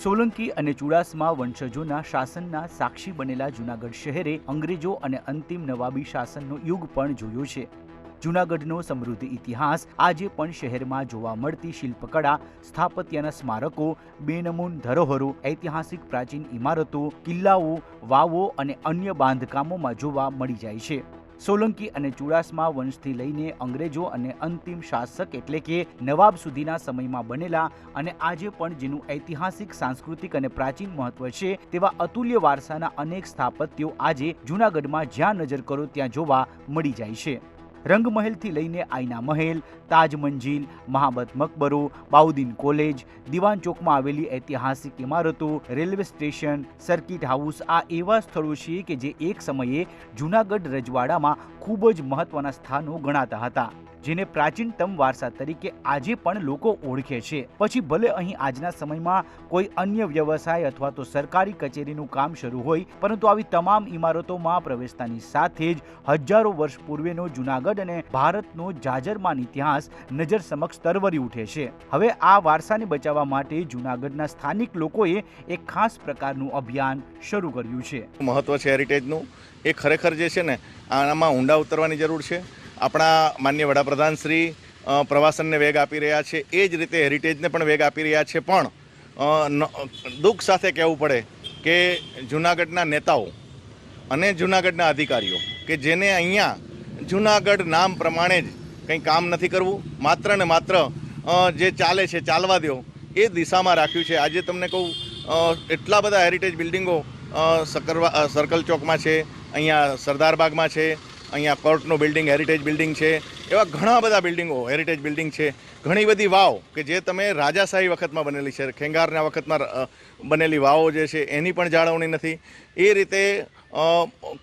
સોલંકી અને ચુડાસમા વંશજોના શાસનના સાક્ષી બનેલા જૂનાગઢ શહેરે અંગ્રેજો અને અંતિમ નવાબી શાસનનો યુગ પણ જોયો છે। જૂનાગઢનો સમૃદ્ધ ઇતિહાસ આજે પણ શહેરમાં જોવા મળતી શિલ્પકળા, સ્થાપત્યના સ્મારકો, બેનમૂન ધરોહરો, ઐતિહાસિક પ્રાચીન ઇમારતો, કિલ્લાઓ, વાવો અને અન્ય બાંધકામોમાં જોવા મળી જાય છે। સોલંકી અને ચુડાસમા વંશથી લઈને અંગ્રેજો અને અંતિમ શાસક એટલે કે નવાબ સુધીના સમયમાં બનેલા અને આજે પણ જેનું ઐતિહાસિક, સાંસ્કૃતિક અને પ્રાચીન મહત્વ છે તેવા અતુલ્ય વારસાના અનેક સ્થાપત્યો આજે જૂનાગઢમાં જ્યાં નજર કરો ત્યાં જોવા મળી જાય છે। રંગમહેલથી લઈને આઈના મહેલ, તાજ મંજિલ, મહાબત મકબરો, બાઉદીન કોલેજ, દિવાન ચોકમાં આવેલી ઐતિહાસિક ઇમારતો, રેલવે સ્ટેશન, સર્કિટ હાઉસ આ એવા સ્થળો છે કે જે એક સમયે જૂનાગઢ રજવાડામાં ખૂબ જ મહત્વના સ્થાનો ગણાતા હતા, જેને પ્રાચીનતમ વારસા તરીકે આજે પણ લોકો ઓળખે છે। પછી ભલે અહીં આજના સમયમાં કોઈ અન્ય વ્યવસાય અથવા તો સરકારી કચેરીનું કામ શરૂ હોય, પરંતુ આવી તમામ ઇમારતોમાં પ્રવેશતાની સાથે જ હજારો વર્ષ પૂર્વેનો જૂનાગઢ અને ભારતનો જાજરમાન ઇતિહાસ નજર સમક્ષ તરવરી ઉઠે છે। હવે આ વારસાને બચાવવા માટે જૂનાગઢના સ્થાનિક લોકોએ એક ખાસ પ્રકારનું અભિયાન શરૂ કર્યું છે। મહત્વ છે હેરિટેજનું, એ ખરેખર જે છે ને આનામાં ઊંડા ઉતરવાની જરૂર છે। આપણા માનનીય વડાપ્રધાન શ્રી પ્રવાસનને વેગ આપી રહ્યા છે, એ જ રીતે હેરિટેજને પણ વેગ આપી રહ્યા છે। પણ દુઃખ સાથે કહેવું પડે કે જૂનાગઢના નેતાઓ અને જૂનાગઢના અધિકારીઓ કે જેને અહીંયા જૂનાગઢ નામ પ્રમાણે જ કંઈ કામ નથી કરવું, માત્ર ને માત્ર જે ચાલે છે ચાલવા દો એ દિશામાં રાખ્યું છે। આજે તમને કહું, એટલા બધા હેરિટેજ બિલ્ડિંગો સર્કલ ચોકમાં છે, અહીંયા સરદારબાગમાં છે, અહીંયા કોર્ટનું બિલ્ડિંગ હેરિટેજ બિલ્ડિંગ છે, એવા ઘણા બધા બિલ્ડિંગો હેરિટેજ બિલ્ડિંગ છે। ઘણી બધી વાવ કે જે તમે રાજાશાહી વખતમાં બનેલી છે, ખેંગારના વખતમાં બનેલી વાવો જે છે એની પણ જાળવણી નથી। એ રીતે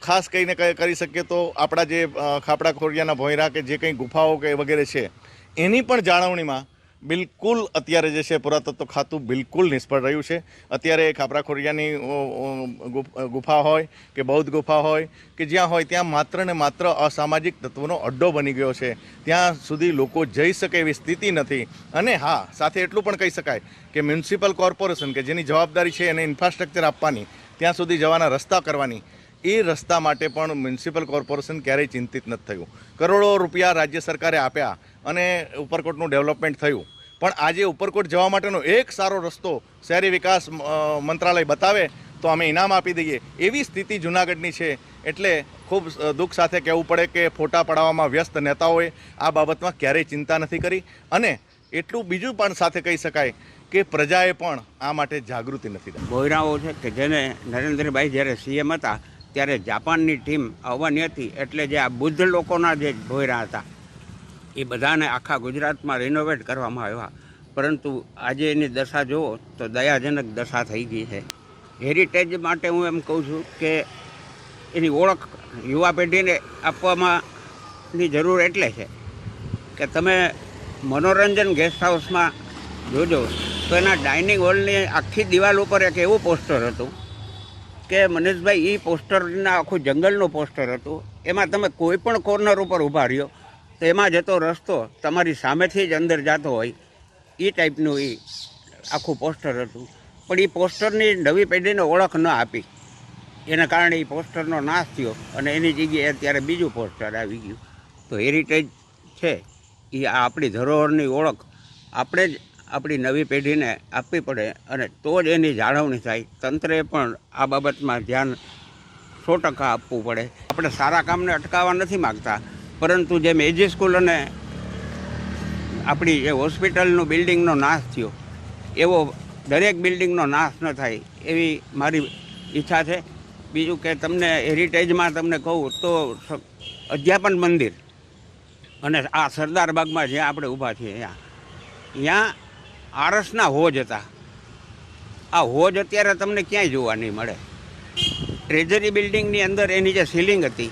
ખાસ કહીને કરી શકીએ તો આપણા જે ખાપડા ખોડિયાના ભોંયરા કે જે કંઈ ગુફાઓ કે વગેરે છે એની પણ જાળવણીમાં બિલકુલ અત્યારે જે છે પુરાતત્વ ખાતું બિલકુલ નિષ્ફળ રહ્યું છે। અત્યારે ખાપરા ખોડિયાની ગુફા હોય કે બૌદ્ધ ગુફા હોય કે જ્યાં હોય ત્યાં માત્ર ને માત્ર અસામાજિક તત્વોનો અડ્ડો બની ગયો છે, ત્યાં સુધી લોકો જઈ શકે એવી સ્થિતિ નથી। અને હા, સાથે એટલું પણ કહી શકાય કે મ્યુનિસિપલ કોર્પોરેશન કે જેની જવાબદારી છે એને ઇન્ફ્રાસ્ટ્રક્ચર આપવાની, ત્યાં સુધી જવાના રસ્તા કરવાની, એ રસ્તા માટે પણ મ્યુનિસિપલ કોર્પોરેશન ક્યારેય ચિંતિત નથી થયું। કરોડો રૂપિયા રાજ્ય સરકારે આપ્યા અને ઉપરકોટનું ડેવલપમેન્ટ થયું, પણ આજે ઉપરકોટ જવા માટેનો એક સારો રસ્તો શહેરી વિકાસ મંત્રાલય બતાવે તો અમે ઇનામ આપી દઈએ એવી સ્થિતિ જૂનાગઢની છે। એટલે ખૂબ દુઃખ સાથે કહેવું પડે કે ફોટા પડાવવામાં વ્યસ્ત નેતાઓએ આ બાબતમાં ક્યારેય ચિંતા નથી કરી। અને એટલું બીજું પણ સાથે કહી શકાય કે પ્રજાએ પણ આ માટે જાગૃતિ નથી કરી। ભોયરાઓ છે કે જેને નરેન્દ્રભાઈ જ્યારે સીએમ હતા ત્યારે જાપાનની ટીમ આવવાની હતી, એટલે જે આ બુદ્ધ લોકોના જે ભોયરા હતા એ બધાને આખા ગુજરાતમાં રિનોવેટ કરવામાં આવ્યા, પરંતુ આજે એની દશા જુઓ તો દયાજનક દશા થઈ ગઈ છે। હેરિટેજ માટે હું એમ કહું છું કે એની ઓળખ યુવા પેઢીને આપવામાંની જરૂર એટલે છે કે તમે મનોરંજન ગેસ્ટ હાઉસમાં જોજો તો એના ડાઇનિંગ હોલની આખી દિવાલ ઉપર એક એવું પોસ્ટર હતું કે મનીષભાઈ એ પોસ્ટરના આખું જંગલનું પોસ્ટર હતું, એમાં તમે કોઈ પણ કોર્નર ઉપર ઊભા રહ્યો તો એમાં જતો રસ્તો તમારી સામેથી જ અંદર જતો હોય એ ટાઈપનું એ આખું પોસ્ટર હતું। પણ એ પોસ્ટરની નવી પેઢીને ઓળખ ન આપી, એના કારણે એ પોસ્ટરનો નાશ થયો અને એની જગ્યાએ અત્યારે બીજું પોસ્ટર આવી ગયું। તો હેરિટેજ છે એ આપણી ધરોહરની ઓળખ આપણે જ આપણી નવી પેઢીને આપવી પડે અને તો જ એની જાળવણી થાય। તંત્રએ પણ આ બાબતમાં ધ્યાન 100% આપવું પડે। આપણે સારા કામને અટકાવવા નથી માગતા, પરંતુ જેમ એજી સ્કૂલ અને આપણી જે હોસ્પિટલનું બિલ્ડિંગનો નાશ થયો એવો દરેક બિલ્ડિંગનો નાશ ન થાય એવી મારી ઈચ્છા છે। બીજું કે તમને હેરિટેજમાં તમને કહું તો અધ્યાપન મંદિર અને આ સરદારબાગમાં જ્યાં આપણે ઊભા છીએ ત્યાં આરસના હોજ હતા। આ હોજ અત્યારે તમને ક્યાંય જોવા નહીં મળે। ટ્રેઝરી બિલ્ડિંગની અંદર એની જે સીલિંગ હતી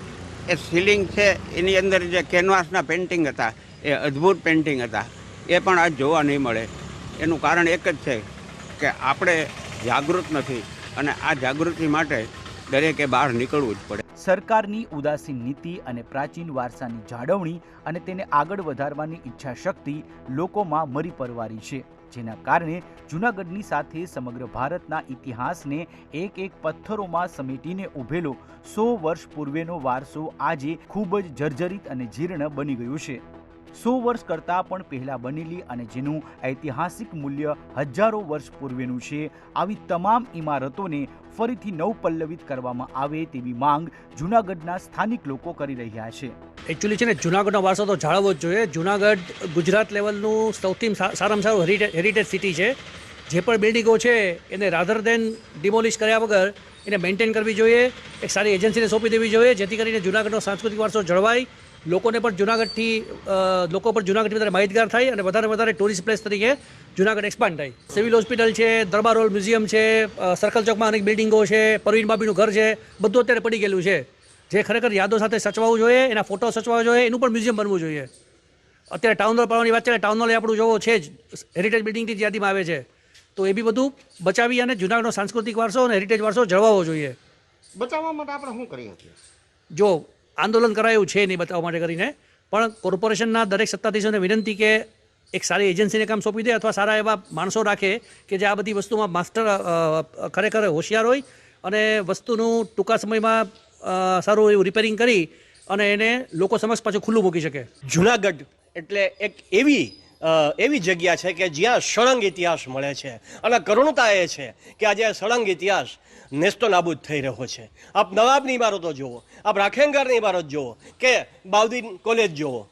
એ સીલિંગ છે એની અંદર જે કેનવાસના પેઇન્ટિંગ હતા એ અદ્ભુત પેઇન્ટિંગ હતા, એ પણ આજ જોવા નહીં મળે। એનું કારણ એક જ છે કે આપણે જાગૃત નથી અને આ જાગૃતિ માટે દરેકે બહાર નીકળવું જ પડે। સરકારની ઉદાસીન નીતિ અને પ્રાચીન વારસાની જાળવણી અને તેને આગળ વધારવાની ઈચ્છા શક્તિ લોકોમાં મરી પરવારી છે। જેના કારણે જૂનાગઢની સાથે સમગ્ર ભારતના ઇતિહાસને એક એક પથ્થરોમાં સમેટીને ઉભેલો 100 વર્ષ પૂર્વેનો વારસો આજે ખૂબ જ જર્જરિત અને જીર્ણ બની ગયું છે। 100 વર્ષ કરતાં પણ પહેલાં બનેલી અને જેનું ઐતિહાસિક મૂલ્ય હજારો વર્ષ પૂર્વેનું છે, આવી તમામ ઇમારતોને ફરીથી નવપલ્લવિત કરવામાં આવે તેવી માંગ જૂનાગઢના સ્થાનિક લોકો કરી રહ્યા છે। એકચ્યુઅલી છે ને જૂનાગઢનો વારસો તો જાળવવો જ જોઈએ। જૂનાગઢ ગુજરાત લેવલનું સૌથી સારામાં સારું હેરિટેજ સિટી છે। જે પણ બિલ્ડિંગો છે એને રાધર દેન ડિમોલિશ કર્યા વગર એને મેન્ટેન કરવી જોઈએ, એક સારી એજન્સીને સોંપી દેવી જોઈએ, જેથી કરીને જૂનાગઢનો સાંસ્કૃતિક વારસો જળવાય, લોકો પણ જૂનાગઢથી વધારે માહિતગાર થાય અને વધારે ટુરિસ્ટ પ્લેસ તરીકે જૂનાગઢ એક્સપાન્ડ થાય। સિવિલ હોસ્પિટલ છે, દરબાર હોલ મ્યુઝિયમ છે, સર્કલ ચોકમાં અનેક બિલ્ડિંગો છે, પરવીન બાબીનું ઘર છે, બધું અત્યારે પડી ગયેલું છે, જે ખરેખર યાદો સાથે સચવાવું જોઈએ, એના ફોટો સચવાવા જોઈએ, એનું પણ મ્યુઝિયમ બનવું જોઈએ। અત્યારે ટાઉન હોલ પાડવાની વાત ચાલે, ટાઉન હોલ આપણું જોવો છે જ હેરિટેજ બિલ્ડિંગની યાદીમાં આવે છે, તો એ બી બધું બચાવી અને જૂનાગઢનો સાંસ્કૃતિક વારસો અને હેરિટેજ વારસો જળવાવો જોઈએ। બચાવવા માટે આપણે શું કરીએ છીએ? જો આંદોલન કરાયું છે નહીં બતાવવા માટે કરીને, પણ કોર્પોરેશનના દરેક સત્તાધીશોને વિનંતી કે એક સારી એજન્સીને કામ સોંપી દે અથવા સારા એવા માણસો રાખે કે જે આ બધી વસ્તુમાં માસ્ટર ખરેખર હોશિયાર હોય અને વસ્તુનું ટૂંકા સમયમાં સારું એવું રિપેરિંગ કરી અને એને લોકો સમક્ષ પાછું ખુલ્લું મૂકી શકે। જૂનાગઢ એટલે એક એવી જગ્યા છે કે જ્યાં સળંગ ઇતિહાસ મળે છે અને કરુણતા એ છે કે આજે સળંગ ઇતિહાસ નેસ્તો નાબૂદ થઈ રહ્યો છે। આપ નવાબની ઇમારતો જુઓ, આપ રાખેંગારની ઇમારત જુઓ કે બાઉદીન કોલેજ જુઓ,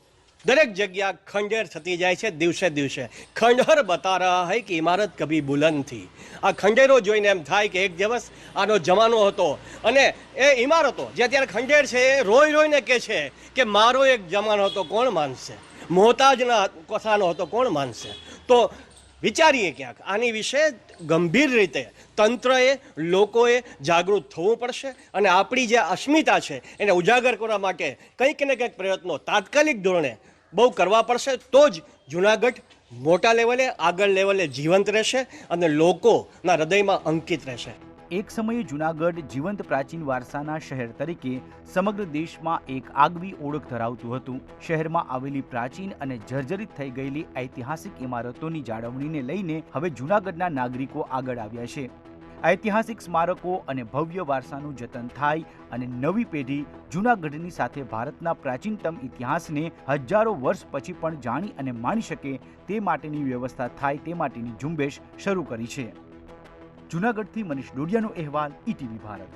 દરેક જગ્યા ખંડેર થતી જાય છે દિવસે દિવસે। ખંડહર બતા રહા હૈ કે ઇમારત કભી બુલંદ થી। આ ખંડેરો જોઈને એમ થાય કે એક દિવસ આનો જમાનો હતો અને એ ઇમારતો જે અત્યારે ખંડેર છે એ રોઈને કહે છે કે મારો એક જમાનો હતો, કોણ માનશે? મોહતાજના કથાનો હતો, કોણ માનશે? તો વિચારીએ ક્યાંક આની વિશે ગંભીર રીતે તંત્રએ, લોકોએ જાગૃત થવું પડશે અને આપણી જે અસ્મિતા છે એને ઉજાગર કરવા માટે કંઈક ને કંઈક પ્રયત્નો તાત્કાલિક ધોરણે બહુ કરવા પડશે, તો જ જૂનાગઢ મોટા લેવલે, આગળ લેવલે જીવંત રહેશે અને લોકોના હૃદયમાં અંકિત રહેશે। એક સમયે જૂનાગઢ જીવંત પ્રાચીન વારસાના શહેર તરીકે સમગ્ર દેશમાં એક આગવી ઓળખ ધરાવતું હતું। શહેરમાં આવેલી પ્રાચીન અને જર્જરિત થઈ ગયેલી ઐતિહાસિક ઇમારતોની જાળવણીને લઈને હવે જૂનાગઢના નાગરિકો આગળ આવ્યા છે। ઐતિહાસિક સ્મારકો અને ભવ્ય વારસાનું જતન થાય અને નવી પેઢી જૂનાગઢની સાથે ભારતના પ્રાચીનતમ ઇતિહાસને હજારો વર્ષ પછી પણ જાણી અને માણી શકે તે માટેની વ્યવસ્થા થાય તે માટેની ઝુંબેશ શરૂ કરી છે। જૂનાગઢથી મનીષ ડોડિયાનો અહેવાલ, ETV ભારત।